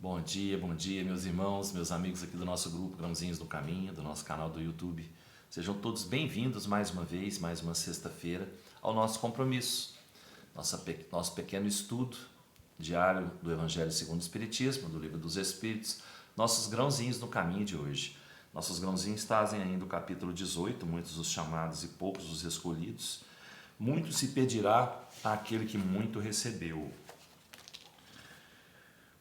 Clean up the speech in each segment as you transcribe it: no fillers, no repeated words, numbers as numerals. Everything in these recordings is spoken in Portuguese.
Bom dia, meus irmãos, meus amigos aqui do nosso grupo Grãozinhos do Caminho, do nosso canal do YouTube. Sejam todos bem-vindos mais uma vez, mais uma sexta-feira, ao nosso compromisso, nosso pequeno estudo diário do Evangelho segundo o Espiritismo, do Livro dos Espíritos, nossos grãozinhos no caminho de hoje. Nossos grãozinhos trazem ainda o capítulo 18, muitos os chamados e poucos os escolhidos. Muito se pedirá àquele que muito recebeu.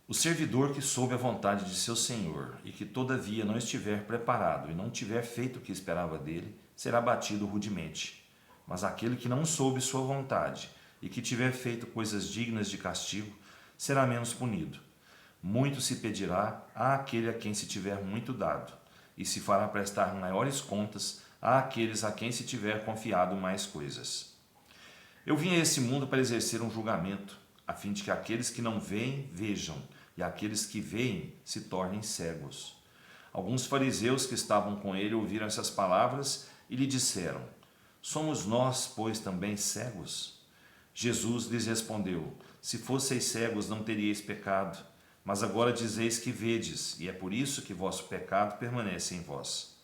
O servidor que soube a vontade de seu senhor e que todavia não estiver preparado e não tiver feito o que esperava dele, será batido rudemente. Mas aquele que não soube sua vontade e que tiver feito coisas dignas de castigo, será menos punido. Muito se pedirá àquele a quem se tiver muito dado, e se fará prestar maiores contas àqueles a quem se tiver confiado mais coisas. Eu vim a esse mundo para exercer um julgamento, a fim de que aqueles que não veem, vejam, e aqueles que veem se tornem cegos. Alguns fariseus que estavam com ele ouviram essas palavras e lhe disseram: Somos nós, pois, também cegos? Jesus lhes respondeu: Se fosseis cegos, não teríeis pecado, mas agora dizeis que vedes, e é por isso que vosso pecado permanece em vós.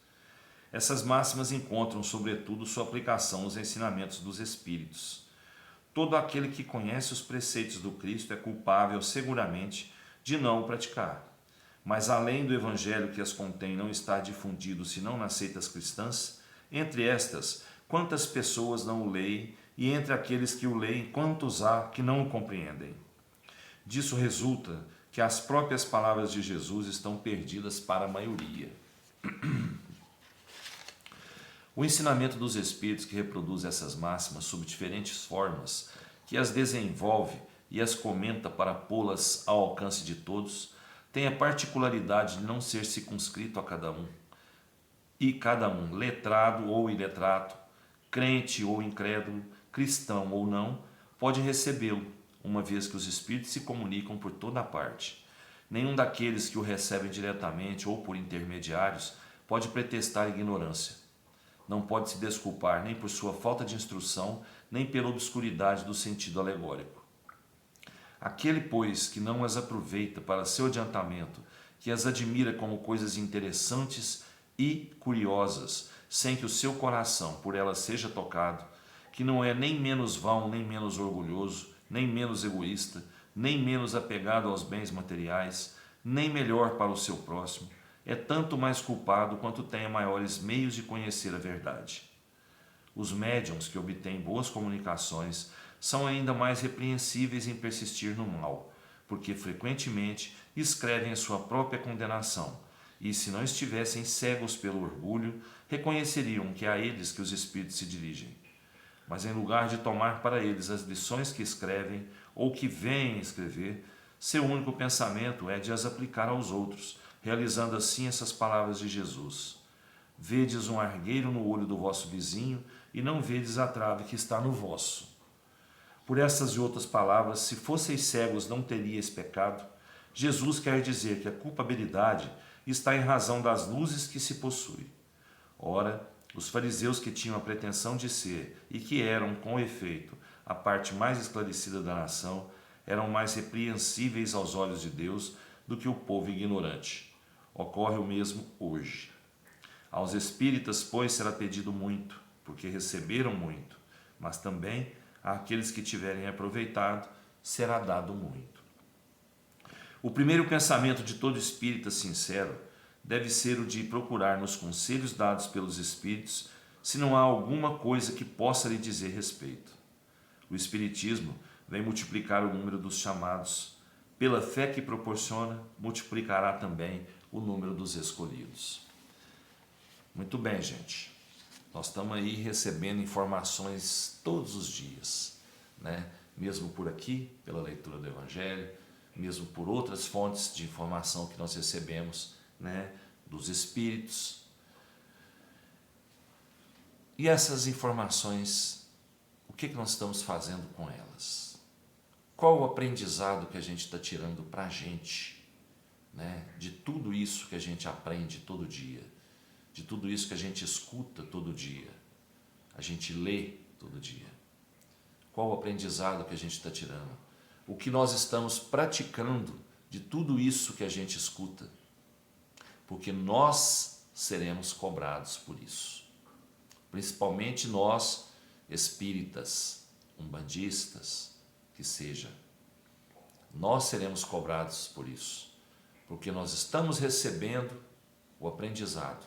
Essas máximas encontram, sobretudo, sua aplicação nos ensinamentos dos Espíritos. Todo aquele que conhece os preceitos do Cristo é culpável, seguramente, de não o praticar. Mas além do Evangelho que as contém não estar difundido senão nas seitas cristãs, entre estas, quantas pessoas não o leem, e entre aqueles que o leem, quantos há que não o compreendem? Disso resulta que as próprias palavras de Jesus estão perdidas para a maioria. O ensinamento dos Espíritos que reproduz essas máximas sob diferentes formas, que as desenvolve e as comenta para pô-las ao alcance de todos, tem a particularidade de não ser circunscrito a cada um. E cada um, letrado ou iletrado, crente ou incrédulo, cristão ou não, pode recebê-lo, uma vez que os Espíritos se comunicam por toda a parte. Nenhum daqueles que o recebem diretamente ou por intermediários pode pretextar ignorância. Não pode se desculpar nem por sua falta de instrução, nem pela obscuridade do sentido alegórico. Aquele, pois, que não as aproveita para seu adiantamento, que as admira como coisas interessantes e curiosas, sem que o seu coração por elas seja tocado, que não é nem menos vão, nem menos orgulhoso, nem menos egoísta, nem menos apegado aos bens materiais, nem melhor para o seu próximo, é tanto mais culpado quanto tenha maiores meios de conhecer a verdade. Os médiuns que obtêm boas comunicações são ainda mais repreensíveis em persistir no mal, porque frequentemente escrevem a sua própria condenação, e se não estivessem cegos pelo orgulho, reconheceriam que é a eles que os Espíritos se dirigem. Mas em lugar de tomar para eles as lições que escrevem ou que veem escrever, seu único pensamento é de as aplicar aos outros, realizando assim essas palavras de Jesus: Vedes um argueiro no olho do vosso vizinho e não vedes a trave que está no vosso. Por estas e outras palavras, se fosseis cegos não teríeis pecado, Jesus quer dizer que a culpabilidade está em razão das luzes que se possui. Ora, os fariseus que tinham a pretensão de ser, e que eram, com efeito, a parte mais esclarecida da nação, eram mais repreensíveis aos olhos de Deus do que o povo ignorante. Ocorre o mesmo hoje. Aos espíritas, pois, será pedido muito, porque receberam muito, mas também àqueles que tiverem aproveitado será dado muito. O primeiro pensamento de todo espírita sincero deve ser o de procurar nos conselhos dados pelos espíritos se não há alguma coisa que possa lhe dizer respeito. O espiritismo vem multiplicar o número dos chamados. Pela fé que proporciona, multiplicará também o número dos escolhidos. Muito bem, gente. Nós estamos aí recebendo informações todos os dias, né? Mesmo por aqui, pela leitura do Evangelho, mesmo por outras fontes de informação que nós recebemos, né? Dos Espíritos. E essas informações, o que nós estamos fazendo com elas? Qual o aprendizado que a gente está tirando para a gente, né? De tudo isso que a gente aprende todo dia? De tudo isso que a gente escuta todo dia, a gente lê todo dia. Qual o aprendizado que a gente está tirando? O que nós estamos praticando de tudo isso que a gente escuta, porque nós seremos cobrados por isso. Principalmente nós, espíritas, umbandistas, que seja. Nós seremos cobrados por isso, porque nós estamos recebendo o aprendizado,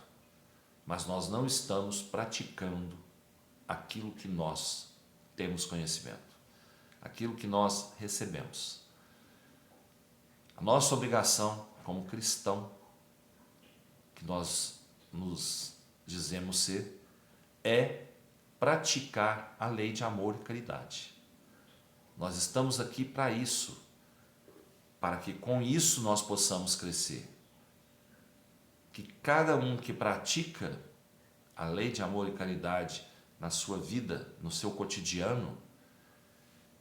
mas nós não estamos praticando aquilo que nós temos conhecimento, aquilo que nós recebemos. A nossa obrigação como cristão, que nós nos dizemos ser, é praticar a lei de amor e caridade. Nós estamos aqui para isso, para que com isso nós possamos crescer. Que cada um que pratica a lei de amor e caridade na sua vida, no seu cotidiano,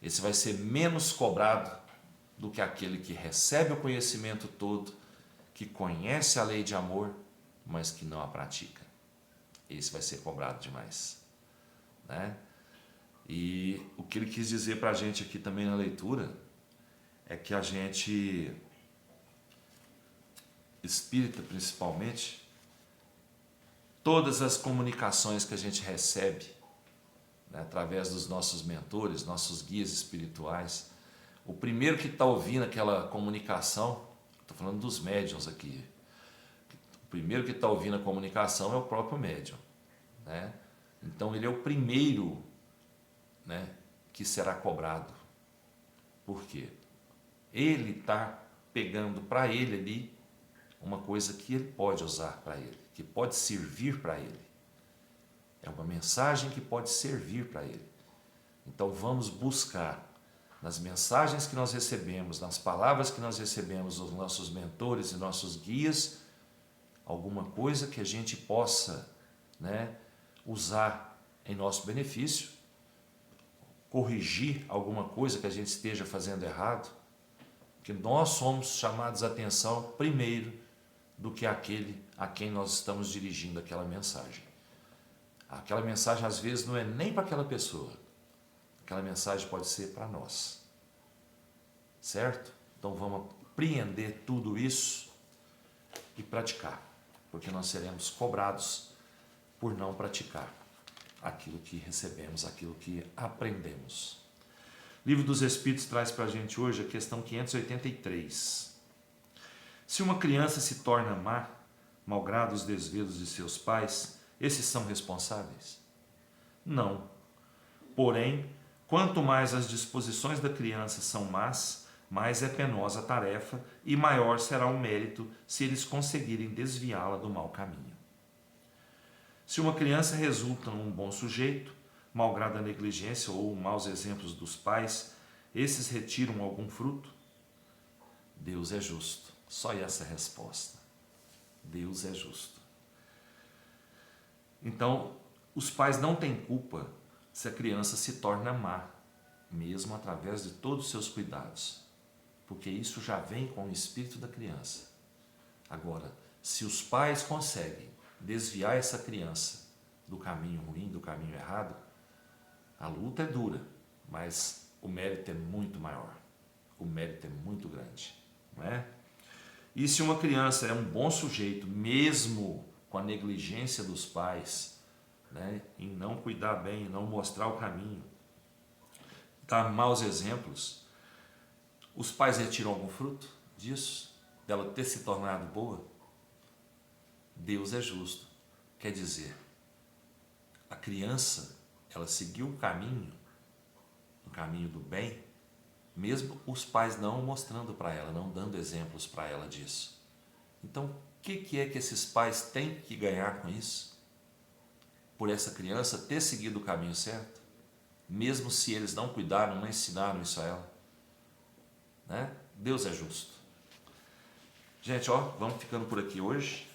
esse vai ser menos cobrado do que aquele que recebe o conhecimento todo, que conhece a lei de amor, mas que não a pratica. Esse vai ser cobrado demais, né? E o que ele quis dizer para a gente aqui também na leitura é que a gente, espírita principalmente, todas as comunicações que a gente recebe, né, através dos nossos mentores, nossos guias espirituais, o primeiro que está ouvindo aquela comunicação, estou falando dos médiuns aqui, o primeiro que está ouvindo a comunicação é o próprio médium, né? Então ele é o primeiro, né, que será cobrado. Por quê? Ele está pegando para ele ali uma coisa que ele pode usar para ele, que pode servir para ele. É uma mensagem que pode servir para ele. Então vamos buscar nas mensagens que nós recebemos, nas palavras que nós recebemos dos nossos mentores e nossos guias, alguma coisa que a gente possa, né, usar em nosso benefício, corrigir alguma coisa que a gente esteja fazendo errado, que nós somos chamados a atenção primeiro do que aquele a quem nós estamos dirigindo aquela mensagem. Aquela mensagem às vezes não é nem para aquela pessoa, aquela mensagem pode ser para nós, certo? Então vamos apreender tudo isso e praticar, porque nós seremos cobrados por não praticar aquilo que recebemos, aquilo que aprendemos. O Livro dos Espíritos traz para a gente hoje a questão 583. Se uma criança se torna má, malgrado os desvelos de seus pais, esses são responsáveis? Não. Porém, quanto mais as disposições da criança são más, mais é penosa a tarefa e maior será o mérito se eles conseguirem desviá-la do mau caminho. Se uma criança resulta num bom sujeito, malgrado a negligência ou maus exemplos dos pais, esses retiram algum fruto? Deus é justo. Só essa é a resposta. Deus é justo. Então, os pais não têm culpa se a criança se torna má, mesmo através de todos os seus cuidados, porque isso já vem com o espírito da criança. Agora, se os pais conseguem desviar essa criança do caminho ruim, do caminho errado, a luta é dura, mas o mérito é muito maior, o mérito é muito grande, não é? E se uma criança é um bom sujeito, mesmo com a negligência dos pais, né, em não cuidar bem, em não mostrar o caminho, dar maus exemplos, os pais retiram algum fruto disso, dela ter se tornado boa? Deus é justo. Quer dizer, a criança, ela seguiu o caminho do bem, mesmo os pais não mostrando para ela, não dando exemplos para ela disso. Então, o que é que esses pais têm que ganhar com isso? Por essa criança ter seguido o caminho certo, mesmo se eles não cuidaram, não ensinaram isso a ela, né? Deus é justo. Gente, vamos ficando por aqui hoje,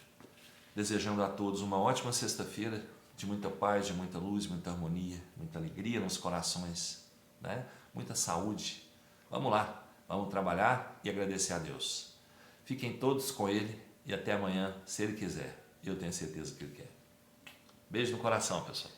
desejando a todos uma ótima sexta-feira, de muita paz, de muita luz, muita harmonia, muita alegria nos corações, né? Muita saúde. Vamos lá, vamos trabalhar e agradecer a Deus. Fiquem todos com Ele e até amanhã, se Ele quiser. Eu tenho certeza que Ele quer. Beijo no coração, pessoal.